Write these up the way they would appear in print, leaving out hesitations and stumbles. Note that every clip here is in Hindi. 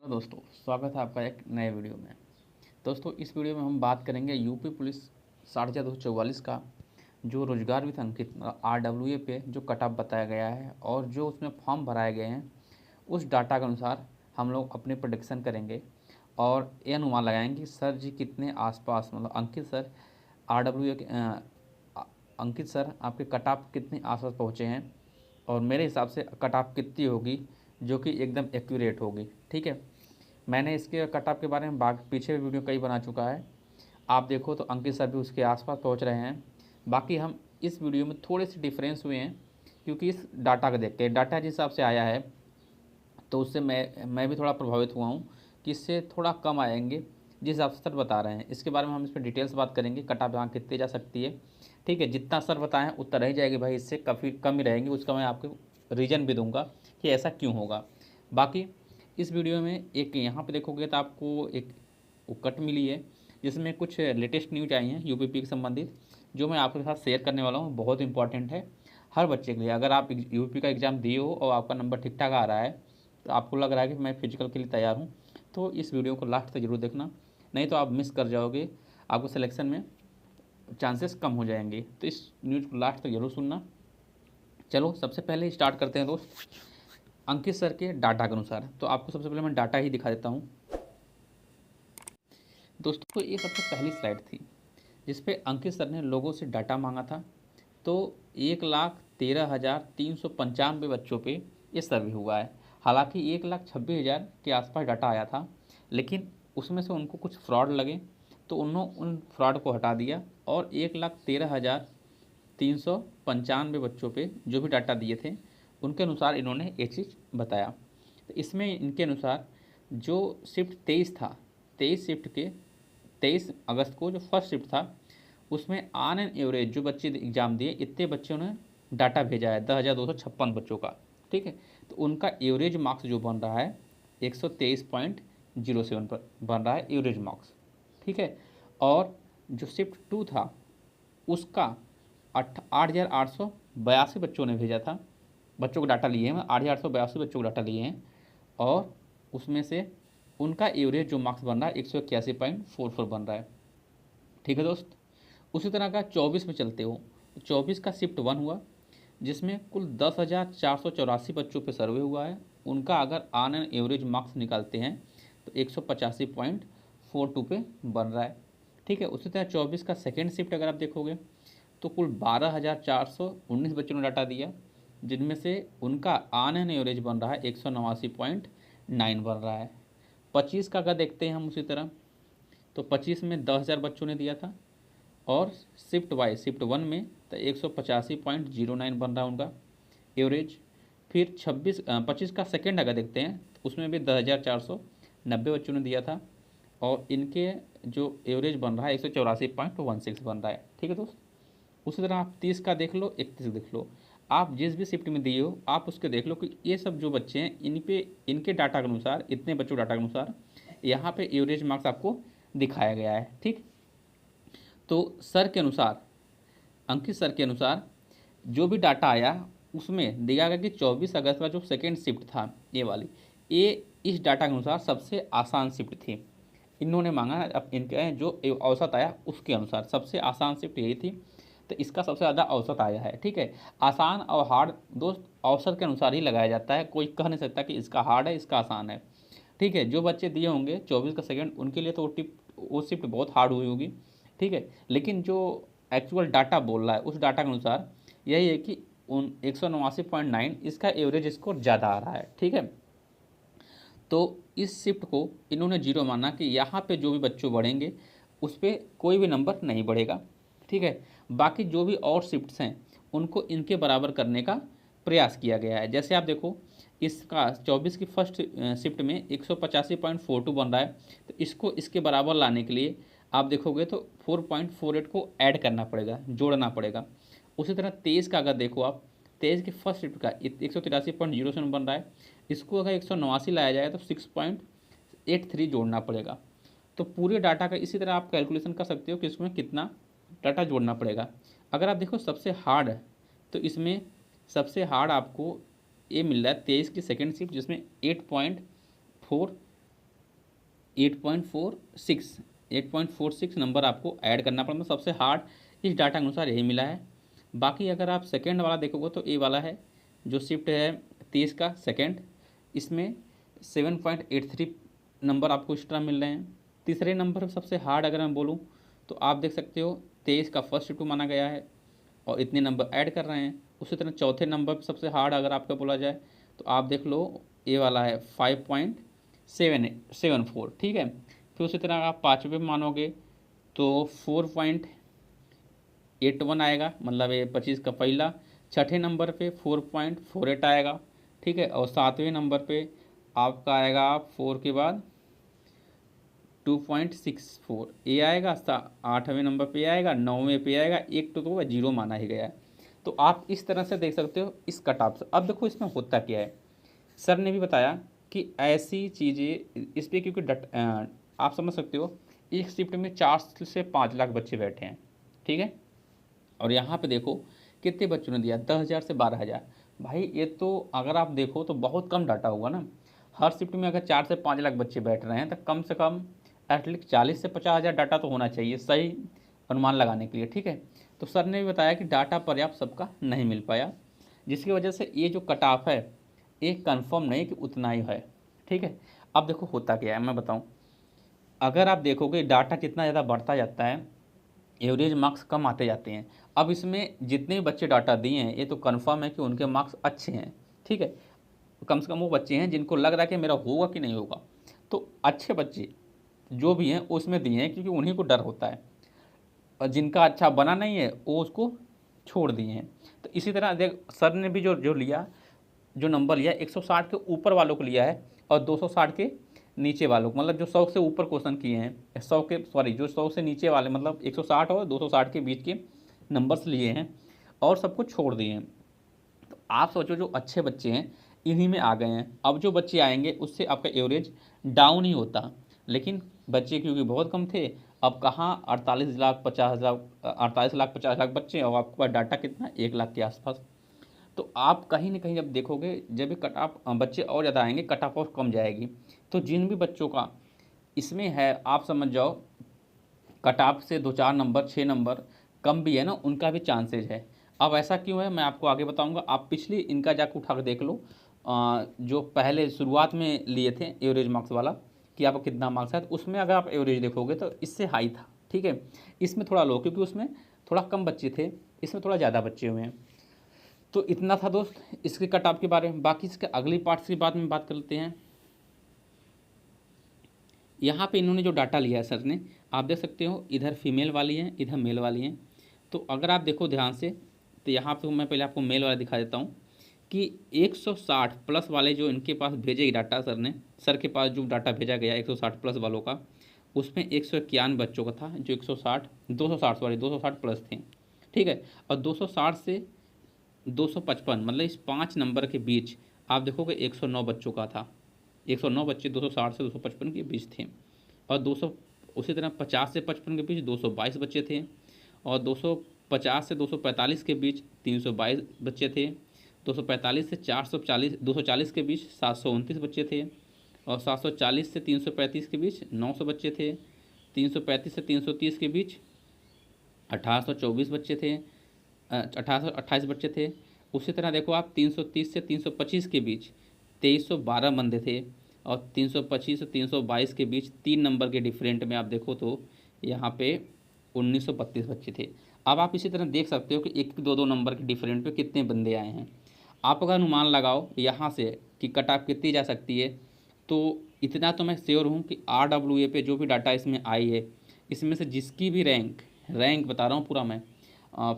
दोस्तों, स्वागत है आपका एक नए वीडियो में। दोस्तों, इस वीडियो में हम बात करेंगे यूपी पुलिस 4244 का जो रोजगार विथ अंकित RWA पे जो कट ऑफ बताया गया है और जो उसमें फॉर्म भराए गए हैं उस डाटा के अनुसार हम लोग अपने प्रोडिक्शन करेंगे और ये अनुमान लगाएंगे कि सर जी कितने आसपास, मतलब अंकित सर RWA के अंकित सर आपके कट ऑफ कितने आसपास पहुँचे हैं और मेरे हिसाब से कट ऑफ कितनी होगी जो कि एकदम एक्यूरेट होगी। ठीक है, मैंने इसके कट ऑफ के बारे में पीछे वीडियो कई बना चुका है, आप देखो तो अंकित सर भी उसके आसपास पहुंच रहे हैं। बाकी हम इस वीडियो में थोड़े से डिफरेंस हुए हैं क्योंकि इस डाटा को देख के, डाटा जिस हिसाब से आया है तो उससे मैं भी थोड़ा प्रभावित हुआ हूँ कि इससे थोड़ा कम आएंगे जिस हिसाब से सर बता रहे हैं। इसके बारे में हम इस पर डिटेल्स बात करेंगे, कट ऑफ यहाँ कितनी जा सकती है। ठीक है, जितना सर बताएं उतना रह जाएगी भाई, इससे काफ़ी कम ही रहेंगी। उसका मैं आपको रीज़न भी दूंगा कि ऐसा क्यों होगा। बाकी इस वीडियो में एक यहाँ पे देखोगे तो आपको एक कट मिली है जिसमें कुछ लेटेस्ट न्यूज आई हैं यूपीपी के संबंधित, जो मैं आपके साथ शेयर करने वाला हूँ। बहुत इंपॉर्टेंट है हर बच्चे के लिए। अगर आप यूपी का एग्ज़ाम दिए हो और आपका नंबर ठीक ठाक आ रहा है तो आपको लग रहा है कि मैं फिजिकल के लिए तैयार हूँ, तो इस वीडियो को लास्ट तक जरूर देखना, नहीं तो आप मिस कर जाओगे, आपको सिलेक्शन में चांसेस कम हो जाएंगे। तो इस न्यूज़ को लास्ट तक जरूर सुनना। चलो सबसे पहले स्टार्ट करते हैं दोस्त अंकित सर के डाटा के अनुसार। तो आपको सबसे पहले मैं डाटा ही दिखा देता हूँ दोस्तों। ये सबसे पहली स्लाइड थी जिसपे अंकित सर ने लोगों से डाटा मांगा था। तो 1,13,395 बच्चों पे ये सर्वे हुआ है। हालांकि 1,26,000 के आसपास डाटा आया था, लेकिन उसमें से उनको कुछ फ्रॉड लगे तो उन्होंने उन फ्रॉड को हटा दिया और 1,13,395 बच्चों पे जो भी डाटा दिए थे उनके अनुसार इन्होंने ये चीज़ बताया। तो इसमें इनके अनुसार जो शिफ्ट 23 था, 23 शिफ्ट के 23 अगस्त को जो फर्स्ट शिफ्ट था उसमें ऑन एन एवरेज जो बच्चे एग्ज़ाम दिए इतने बच्चों ने डाटा भेजा है 10,256 बच्चों का। ठीक है, तो उनका एवरेज मार्क्स जो बन रहा है 123.07 पर बन रहा है एवरेज मार्क्स। ठीक है, और जो शिफ्ट 2 था उसका 8,882 बच्चों ने भेजा था, बच्चों को डाटा लिए हैं, 8,882 बच्चों को डाटा लिए हैं और उसमें से उनका एवरेज जो मार्क्स बन रहा है 181.44 बन रहा है। ठीक है दोस्त, उसी तरह का 24 में चलते हो। 24 का शिफ्ट 1 हुआ जिसमें कुल 10,484 बच्चों पे सर्वे हुआ है। उनका अगर ऑन एन एवरेज मार्क्स निकालते हैं तो 185.42 पे बन रहा है। ठीक है, उसी तरह 24 का सेकेंड शिफ्ट अगर आप देखोगे तो कुल 12,419 बच्चों ने डाटा दिया, जिनमें से उनका ऑन एन एवरेज बन रहा है 189.9 बन रहा है। 25 का अगर देखते हैं हम उसी तरह, तो 25 में 10,000 बच्चों ने दिया था और शिफ्ट वाइज शिफ्ट 1 में तो 185.09 बन रहा है उनका एवरेज। फिर 25 का सेकेंड अगर देखते हैं तो उसमें भी 10,490 बच्चों ने दिया था और इनके जो एवरेज बन रहा है 184.16 बन रहा है। ठीक है दोस्त, उसी तरह आप 30 का देख लो, 31 देख लो, आप जिस भी शिफ्ट में दिए हो आप उसके देख लो कि ये सब जो बच्चे हैं इन पे इनके डाटा के अनुसार, इतने बच्चों डाटा के अनुसार यहाँ पे एवरेज मार्क्स आपको दिखाया गया है। ठीक, तो सर के अनुसार, अंकित सर के अनुसार जो भी डाटा आया उसमें दिया गया कि 24 अगस्त का जो सेकेंड शिफ्ट था ये वाली, ये इस डाटा के अनुसार सबसे आसान शिफ्ट थी। इन्होंने मांगा अब इनके जो औसत आया उसके अनुसार सबसे आसान शिफ्ट यही थी, तो इसका सबसे ज़्यादा औसत आया है। ठीक है, आसान और हार्ड दोस्त औसत के अनुसार ही लगाया जाता है, कोई कह नहीं सकता कि इसका हार्ड है इसका आसान है। ठीक है, जो बच्चे दिए होंगे 24 का सेकेंड उनके लिए तो वो शिफ्ट बहुत हार्ड हुई होगी। ठीक है, लेकिन जो एक्चुअल डाटा बोल रहा है उस डाटा के अनुसार यही है कि उन 189.9 इसका एवरेज स्कोर ज़्यादा आ रहा है। ठीक है, तो इस शिफ्ट को इन्होंने जीरो माना कि यहाँ पे जो भी बच्चों बढ़ेंगे उस पर कोई भी नंबर नहीं बढ़ेगा। ठीक है, बाकी जो भी और शिफ्ट्स हैं उनको इनके बराबर करने का प्रयास किया गया है। जैसे आप देखो इसका 24 की फर्स्ट शिफ्ट में 185.42 बन रहा है, तो इसको इसके बराबर लाने के लिए आप देखोगे तो 4.48 को ऐड करना पड़ेगा, जोड़ना पड़ेगा। उसी तरह 23 का अगर देखो आप, 23 की फर्स्ट शिफ्ट का 183.07 बन रहा है, इसको अगर 189 लाया जाए तो 6.83 जोड़ना पड़ेगा। तो पूरे डाटा का इसी तरह आप कैलकुलेशन कर सकते हो कि इसमें कितना डाटा जोड़ना पड़ेगा। अगर आप देखो सबसे हार्ड है तो इसमें सबसे हार्ड आपको ये मिल रहा है 23 की सेकेंड शिफ्ट जिसमें 8.4 8.46 8.46 नंबर आपको ऐड करना पड़ता है। सबसे हार्ड इस डाटा के अनुसार यही मिला है। बाकी अगर आप सेकेंड वाला देखोगे तो ए वाला है जो शिफ्ट है 23 का सेकेंड, इसमें 7.83 नंबर आपको एक्स्ट्रा मिल रहे हैं। तीसरे नंबर पर सबसे हार्ड अगर मैं बोलूँ तो आप देख सकते हो 23 का फर्स्ट शिफ्ट माना गया है और इतने नंबर ऐड कर रहे हैं। उसी तरह चौथे नंबर पर सबसे हार्ड अगर आपका बोला जाए तो आप देख लो ए वाला है 5.74, ठीक है। फिर उसी तरह आप पाँचवें मानोगे तो 4.81 आएगा, मतलब ये 25 का पहला। छठे नंबर पे 4.48 आएगा, ठीक है। और सातवें नंबर पे आपका आएगा 4 के बाद 2.64 ए आएगा। आठवें नंबर पे आएगा, नौवें पे आएगा, एक तो जीरो माना ही गया है। तो आप इस तरह से देख सकते हो इस कट ऑफ से। अब देखो इसमें होता क्या है, सर ने भी बताया कि ऐसी चीज़ें इस पर, क्योंकि आप समझ सकते हो एक शिफ्ट में 4 से 5 लाख बच्चे बैठे हैं, ठीक है। और यहाँ पे देखो कितने बच्चों ने दिया, 10,000 से 12,000। भाई ये तो अगर आप देखो तो बहुत कम डाटा होगा ना। हर शिफ्ट में अगर 4 से 5 लाख बच्चे बैठ रहे हैं तो कम से कम एटलीस्ट 40 से 50,000 डाटा तो होना चाहिए सही अनुमान लगाने के लिए, ठीक है। तो सर ने भी बताया कि डाटा पर्याप्त सबका नहीं मिल पाया, जिसकी वजह से ये जो कट ऑफ है ये कंफर्म नहीं कि उतना ही है, ठीक है। अब देखो होता क्या है मैं बताऊं, अगर आप देखोगे डाटा जितना ज़्यादा बढ़ता जाता है एवरेज मार्क्स कम आते जाते हैं। अब इसमें जितने भी बच्चे डाटा दिए हैं ये तो कंफर्म है कि उनके मार्क्स अच्छे हैं, ठीक है। कम से कम वो बच्चे हैं जिनको लग रहा है कि मेरा होगा कि नहीं होगा। तो अच्छे बच्चे जो भी हैं उसमें दिए हैं क्योंकि उन्हीं को डर होता है, और जिनका अच्छा बना नहीं है वो उसको छोड़ दिए हैं। तो इसी तरह देख सर ने भी जो जो लिया, जो नंबर लिया 160 के ऊपर वालों को लिया है और 260 के नीचे वालों को, मतलब जो 100 से ऊपर क्वेश्चन किए हैं, 100 के सॉरी जो 100 से नीचे वाले मतलब 160 और 260 के बीच के नंबर्स लिए हैं और सबको छोड़ दिए हैं। तो आप सोचो जो अच्छे बच्चे हैं इन्हीं में आ गए हैं। अब जो बच्चे आएंगे उससे आपका एवरेज डाउन ही होता, लेकिन बच्चे क्योंकि बहुत कम थे, अब कहाँ 48 लाख 50 लाख बच्चे और आपके पास डाटा कितना 1 लाख के आसपास। तो आप कहीं ना कहीं जब देखोगे जब भी कट ऑफ बच्चे और ज़्यादा आएंगे कट ऑफ और कम जाएगी। तो जिन भी बच्चों का इसमें है आप समझ जाओ कट ऑफ से 2-4 नंबर 6 नंबर कम भी है ना, उनका भी चांसेज है। अब ऐसा क्यों है मैं आपको आगे बताऊंगा। आप पिछली इनका जाकर उठा कर देख लो, जो पहले शुरुआत में लिए थे एवरेज मार्क्स वाला कि आपको कितना मार्क्स है, तो उसमें अगर आप एवरेज देखोगे तो इससे हाई था, ठीक है। इसमें थोड़ा लो क्योंकि उसमें थोड़ा कम बच्चे थे, इसमें थोड़ा ज़्यादा बच्चे हुए हैं। तो इतना था दोस्त इसके कट ऑफ के बारे में। बाकी इसके अगली पार्ट्स की बात करते हैं। यहाँ पे इन्होंने जो डाटा लिया है सर ने, आप देख सकते हो इधर फीमेल वाली है इधर मेल वाली है। तो अगर आप देखो ध्यान से तो यहाँ पे मैं पहले आपको मेल वाला दिखा देता हूँ कि 160 प्लस वाले जो इनके पास भेजे डाटा सर के पास जो डाटा भेजा गया 160 प्लस वालों का, उसमें 191 बच्चों का था जो 260 प्लस थे, ठीक है। और 260 से 255 मतलब इस 5 नंबर के बीच आप देखोगे 109 बच्चों का था। 109 बच्चे 260 से 255 के बीच थे। और 200 उसी तरह 50 से 55 के बीच 222 बच्चे थे। और 250 से 245 के बीच 322 बच्चे थे। 245 से 240 के बीच 729 बच्चे थे। और 740 से 335 के बीच 900 बच्चे थे। 335 से 330 के बीच 1824 बच्चे थे, 1828 बच्चे थे। उसी तरह देखो आप 330 से 325 के बीच 2312 बंदे थे। और 325 से 322 के बीच 3 नंबर के डिफरेंट में आप देखो तो यहाँ पे 1932 बच्चे थे। अब आप इसी तरह देख सकते हो कि 1-2 नंबर के डिफरेंट पे कितने बंदे आए हैं। आप अगर अनुमान लगाओ यहाँ से कि कट ऑफ कितनी जा सकती है, तो इतना तो मैं श्योर हूँ कि RWA पे जो भी डाटा इसमें आई है इसमें से जिसकी भी रैंक बता रहा हूँ पूरा मैं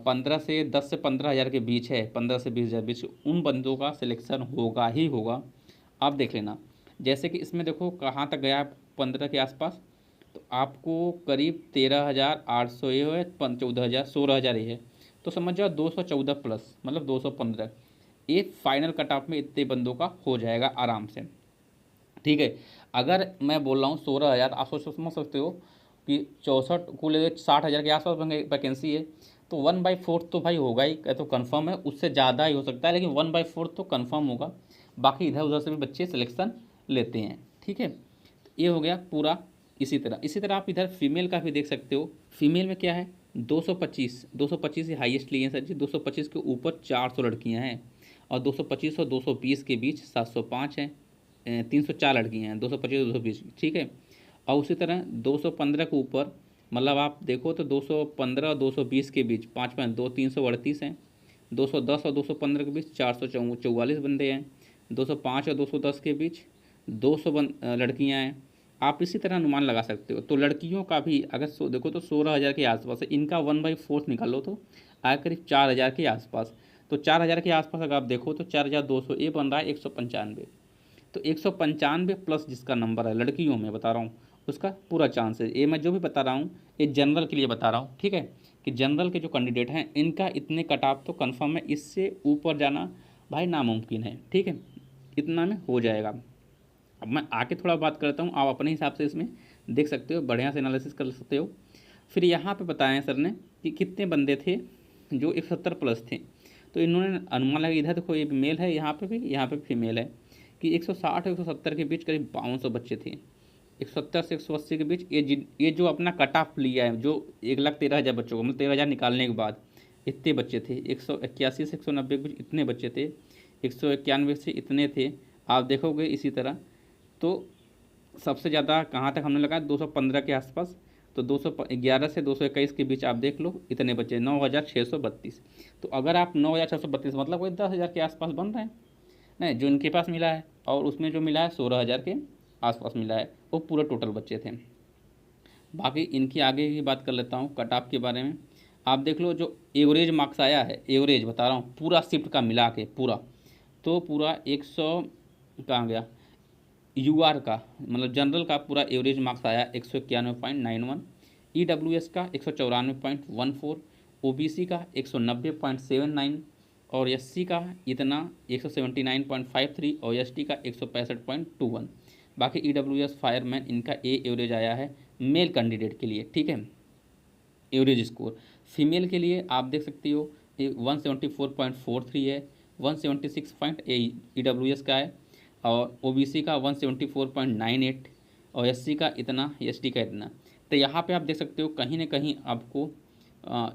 15 से 10 से 15,000 के बीच है, 15 से 20,000 बीच, उन बंदों का सिलेक्शन होगा ही होगा। आप देख लेना जैसे कि इसमें देखो कहाँ तक गया 15 के आसपास, तो आपको करीब 13,800 ये है, 14,000 16,000 ये है। तो समझ जाओ 214 प्लस मतलब 215 एक फाइनल कट ऑफ में इतने बंदों का हो जाएगा आराम से, ठीक है। अगर मैं बोल रहा हूँ 16,000, आप समझ सकते हो कि 64 कुल 60,000 के आसपास वैकेंसी है, तो 1/4 तो भाई होगा ही, तो कंफर्म है। उससे ज़्यादा ही हो सकता है लेकिन 1/4 तो कंफर्म होगा। बाकी इधर उधर से भी बच्चे सिलेक्शन लेते हैं, ठीक है। तो ये हो गया पूरा। इसी तरह आप इधर फीमेल का भी देख सकते हो। फीमेल में क्या है, 225 ही हाईएस्ट लिए हैं सर जी। 225 के ऊपर 400 लड़कियां हैं, और 225 और 220 के बीच 705 हैं, 304 लड़कियां हैं, 225 और 220, ठीक है। और उसी तरह 215 के ऊपर, मतलब आप देखो तो 215 और 220 के बीच 5 5 2 338 हैं, 210 और 215 के बीच 444 बंदे हैं, 205 और 210 के बीच 200 लड़कियां हैं। आप इसी तरह अनुमान लगा सकते हो। तो लड़कियों का भी अगर देखो तो 16,000 के आसपास है, इनका 1/4 निकालो तो आया करीब 4,000 के आसपास। तो 4,000 के आसपास अगर आप देखो तो 4,200, ये बन रहा है 195। तो 195 प्लस जिसका नंबर है लड़कियों में बता रहा हूँ, उसका पूरा चांस है। ये मैं जो भी बता रहा हूँ ये जनरल के लिए बता रहा हूँ, ठीक है, कि जनरल के जो कैंडिडेट हैं इनका इतने कट ऑफ तो कन्फर्म है, इससे ऊपर जाना भाई नामुमकिन है, ठीक है, इतना में हो जाएगा। अब मैं आके थोड़ा बात करता हूँ, आप अपने हिसाब से इसमें देख सकते हो, बढ़िया से एनालिसिस कर सकते हो। फिर यहाँ पे बताएं सर ने कि कितने बंदे थे जो 170 प्लस थे। तो इन्होंने अनुमान लगा, इधर देखो ये मेल है, यहाँ पे भी, यहाँ पे फीमेल है, कि 160 और 170 के बीच करीब 5200 बच्चे थे। 170 से 180 के बीच ये जो अपना कट ऑफ लिया है, जो 1,13,000 बच्चों को, मतलब 13,000 निकालने के बाद इतने बच्चे थे। 181 से 190 के बीच इतने बच्चे थे, 191 से इतने थे। आप देखोगे इसी तरह तो सबसे ज़्यादा कहाँ तक हमने लगाया, 215 के आसपास। तो 211 से 221 के बीच आप देख लो इतने बच्चे, 9,632। तो अगर आप 9,632 मतलब वही 10,000 के आसपास बन रहे हैं, नहीं जो इनके पास मिला है, और उसमें जो मिला है 16,000 के आसपास मिला है, वो पूरा टोटल बच्चे थे। बाकी इनकी आगे की बात कर लेता हूँ कट ऑफ के बारे में। आप देख लो जो एवरेज मार्क्स आया है, एवरेज बता रहा हूँ पूरा शिफ्ट का मिला के पूरा, तो पूरा 100 कहाँ गया, यूआर का मतलब जनरल का पूरा एवरेज मार्क्स आया 191.91, ईडब्ल्यूएस का 194.14, ओबीसी का 190.79, और एससी का इतना 179.53, और एसटी का 165.21। बाकी ईडब्ल्यूएस फायरमैन इनका ए एवरेज आया है मेल कैंडिडेट के लिए, ठीक है, एवरेज स्कोर। फीमेल के लिए आप देख सकते हो 174.43 है, 176 ईडब्ल्यूएस का है, और ओबीसी का 174.98, और एससी का इतना, एसटी का इतना। तो यहाँ पे आप देख सकते हो कहीं ना कहीं आपको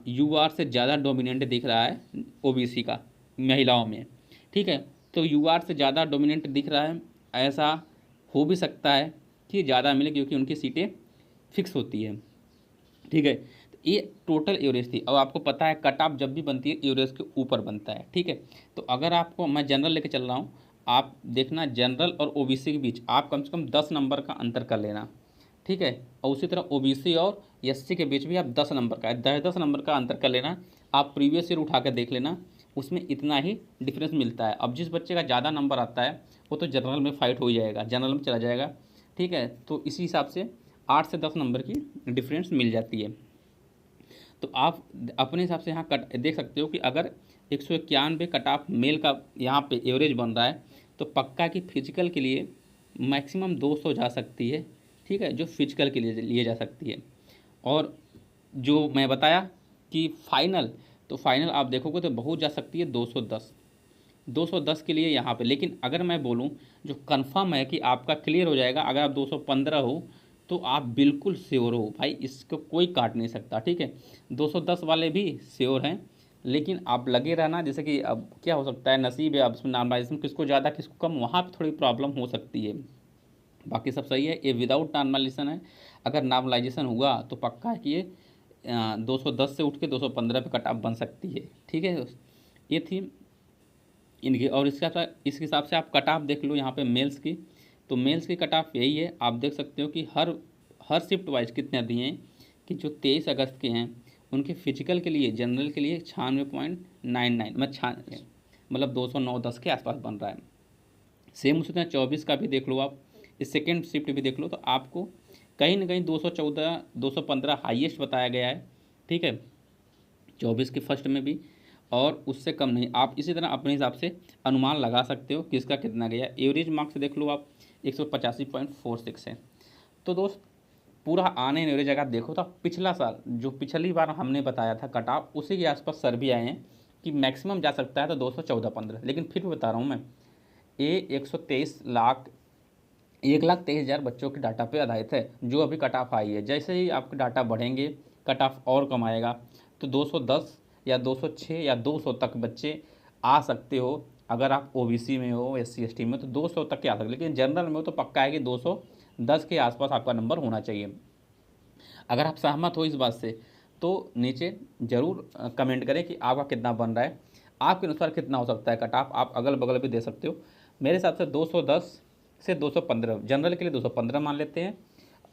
यूआर से ज़्यादा डोमिनेंट दिख रहा है ओबीसी का महिलाओं में, ठीक है। तो यूआर से ज़्यादा डोमिनेंट दिख रहा है, ऐसा हो भी सकता है कि ज़्यादा मिले क्योंकि उनकी सीटें फिक्स होती है, ठीक है। तो ये टोटल एवरेज थी। और आपको पता है कट ऑफ जब भी बनती है एवरेज के ऊपर बनता है, ठीक है। तो अगर आपको, मैं जनरल लेके चल रहा हूँ, आप देखना जनरल और ओबीसी के बीच आप कम से कम 10 नंबर का अंतर कर लेना, ठीक है। और उसी तरह ओबीसी और एससी के बीच भी आप 10 नंबर का, 10 नंबर का अंतर कर लेना। आप प्रीवियस ईयर उठा कर देख लेना, उसमें इतना ही डिफरेंस मिलता है। अब जिस बच्चे का ज़्यादा नंबर आता है वो तो जनरल में फाइट हो जाएगा, जनरल में चला जाएगा, ठीक है। तो इसी हिसाब से 8 से 10 नंबर की डिफरेंस मिल जाती है। तो आप अपने हिसाब से यहाँ कट देख सकते हो कि अगर 191 कट ऑफ मेल का यहाँ पे एवरेज बन रहा है, तो पक्का कि फिजिकल के लिए मैक्सिमम 200 जा सकती है, ठीक है, जो फिजिकल के लिए जा सकती है। और जो मैं बताया कि फाइनल, तो फाइनल आप देखोगे तो बहुत जा सकती है 210 के लिए यहाँ पे। लेकिन अगर मैं बोलूँ जो कंफर्म है कि आपका क्लियर हो जाएगा, अगर आप 215 हो तो आप बिल्कुल श्योर हो भाई, इसको कोई काट नहीं सकता, ठीक है। 210 वाले भी श्योर हैं, लेकिन आप लगे रहना, जैसे कि अब क्या हो सकता है, नसीब है, अब इसमें नॉर्मलाइजेशन किसको ज़्यादा किसको कम, वहाँ पे थोड़ी प्रॉब्लम हो सकती है। बाकी सब सही है, ये विदाउट नॉर्मलाइजेशन है। अगर नॉर्मलाइजेशन हुआ तो पक्का है कि ये 210 से उठ के 215 पे कट ऑफ बन सकती है, ठीक है। ये थी इनकी। और इस हिसाब से आप कट ऑफ देख लो यहाँ पे मेल्स की। तो मेल्स की कट ऑफ यही है, आप देख सकते हो कि हर शिफ्ट वाइज कितने दिए हैं, कि जो 23 अगस्त के हैं उनके फिजिकल के लिए, जनरल के लिए 96.99, मतलब 209-10 के आसपास बन रहा है। सेम उसी तरह 24 का भी देख लो आप, इस सेकेंड शिफ्ट भी देख लो, तो आपको कहीं ना कहीं 214 215 हाईएस्ट बताया गया है, ठीक है, 24 के फर्स्ट में भी, और उससे कम नहीं। आप इसी तरह अपने हिसाब से अनुमान लगा सकते हो किसका कितना गया। एवरेज मार्क्स देख लो आप 185.46 है। तो दोस्त पूरा आने एवरेज अगर देखो तो पिछला साल जो पिछली बार हमने बताया था कट ऑफ, उसी के आसपास सर भी आए हैं कि मैक्सिमम जा सकता है तो 214-15। लेकिन फिर भी बता रहा हूँ मैं, ये 123 लाख 1,23,000 बच्चों के डाटा पे आधारित है जो अभी कट ऑफ आई है। जैसे ही आपके डाटा बढ़ेंगे, कट ऑफ और कम आएगा, तो 210 या 206 या 200 तक बच्चे आ सकते हो। अगर आप ओबीसी में हो, SC ST में, तो 200 तक के आ सकते, लेकिन जनरल में हो तो पक्का है कि 210 के आसपास आपका नंबर होना चाहिए। अगर आप सहमत हो इस बात से तो नीचे ज़रूर कमेंट करें कि आपका कितना बन रहा है, आपके अनुसार कितना हो सकता है कट ऑफ। आप अगल बगल भी दे सकते हो। मेरे हिसाब से 210 से 215, जनरल के लिए 215 मान लेते हैं,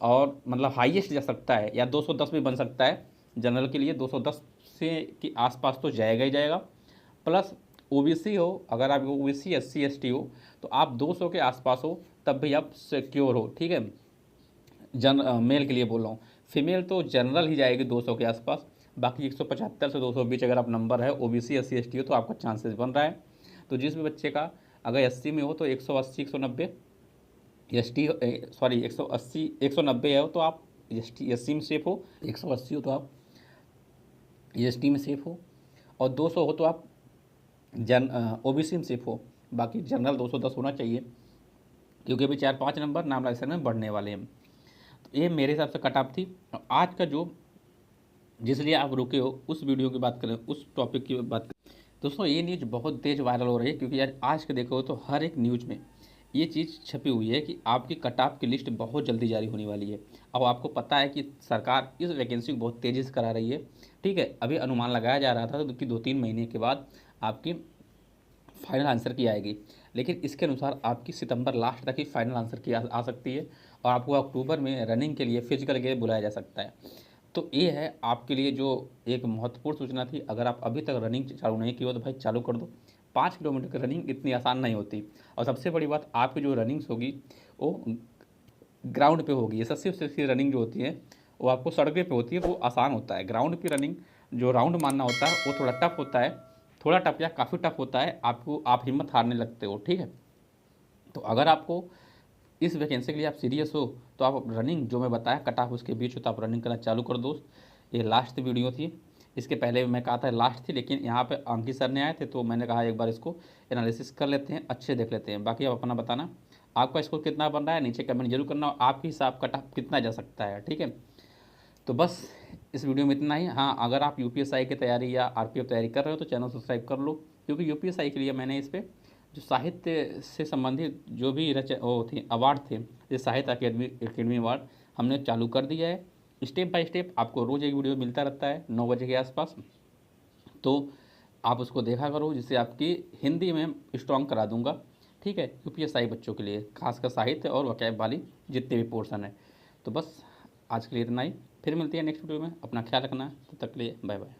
और मतलब हाईएस्ट जा सकता है, या 210 भी बन सकता है। जनरल के लिए 210 से के आसपास तो जाएगा ही जाएगा। प्लस ओबीसी हो, अगर आप ओबीसी SC ST हो तो आप 200 के आसपास हो, तब भी आप सिक्योर हो, ठीक है। मेल के लिए बोल रहा हूँ। फीमेल तो जनरल ही जाएगी 200 के आसपास। बाकी 175 से 220 अगर आप नंबर है, ओबीसी SC ST हो, तो आपका चांसेस बन रहा है। तो जिस भी बच्चे का अगर SC में हो तो 180 190, ST सॉरी 180 190 है तो आप SC में सेफ हो, 180 हो तो आप ST में सेफ हो, और 200 हो तो आप ओबीसी में सेफ हो। बाकी जनरल 210 होना चाहिए, क्योंकि अभी 4-5 नंबर नॉर्मलाइजेशन में बढ़ने वाले हैं। तो ये मेरे हिसाब से कट ऑफ थी। आज का जो जिस लिए आप रुके हो उस वीडियो की बात करें, उस टॉपिक की बात करें, दोस्तों ये न्यूज़ बहुत तेज़ वायरल हो रही है, क्योंकि यार आज के देखो तो हर एक न्यूज़ में ये चीज़ छपी हुई है कि आपकी कट ऑफ की लिस्ट बहुत जल्दी जारी होने वाली है। अब आपको पता है कि सरकार इस वैकेंसी को बहुत तेज़ी से करा रही है, ठीक है। अभी अनुमान लगाया जा रहा था कि 2-3 महीने के बाद आपकी फाइनल आंसर की आएगी, लेकिन इसके अनुसार आपकी सितंबर लास्ट तक ही फाइनल आंसर की आ सकती है, और आपको अक्टूबर में रनिंग के लिए फिजिकल के लिए बुलाया जा सकता है। तो ये है आपके लिए जो एक महत्वपूर्ण सूचना थी। अगर आप अभी तक रनिंग चालू नहीं की हो तो भाई चालू कर दो। 5 किलोमीटर की रनिंग इतनी आसान नहीं होती, और सबसे बड़ी बात, आपकी जो रनिंग्स होगी वो ग्राउंड पे होगी। SSC की रनिंग जो होती है वो आपको सड़कें पे होती है, वो आसान होता है। ग्राउंड की रनिंग जो राउंड मारना होता है वो थोड़ा टफ होता है, थोड़ा टफ या काफ़ी टफ होता है। आप हिम्मत हारने लगते हो, ठीक है। तो अगर आपको इस वैकेंसी के लिए आप सीरियस हो तो आप रनिंग जो मैं बताया कट ऑफ उसके बीच हो तो आप रनिंग करना चालू कर दो। ये लास्ट वीडियो थी, इसके पहले मैं कहा था लास्ट थी, लेकिन यहाँ पे अंकित सर ने आए थे तो मैंने कहा एक बार इसको एनालिसिस कर लेते हैं, अच्छे देख लेते हैं। बाकी आप अपना बताना आपका स्कोर कितना बन रहा है, नीचे कमेंट जरूर करना, और आपके हिसाब कट ऑफ कितना जा सकता है, ठीक है। तो बस इस वीडियो में इतना ही। हाँ, अगर आप UPSI की तैयारी या RPF तैयारी कर रहे हो तो चैनल सब्सक्राइब कर लो, क्योंकि UPSI के लिए मैंने इस पर जो साहित्य से संबंधित जो भी वो थे अवार्ड थे, जैसे साहित्य अकेडमी अवार्ड, हमने चालू कर दिया है। स्टेप बाय स्टेप आपको रोज़ एक वीडियो मिलता रहता है 9 बजे के आसपास, तो आप उसको देखा करो, जिससे आपकी हिंदी में स्ट्रॉन्ग करा दूंगा, ठीक है। UPSI बच्चों के लिए खासकर साहित्य और वकैब वाली जितने भी पोर्शन है। तो बस आज के लिए इतना ही, फिर मिलते हैं नेक्स्ट वीडियो में। अपना ख्याल रखना, तब तक के लिए बाय बाय।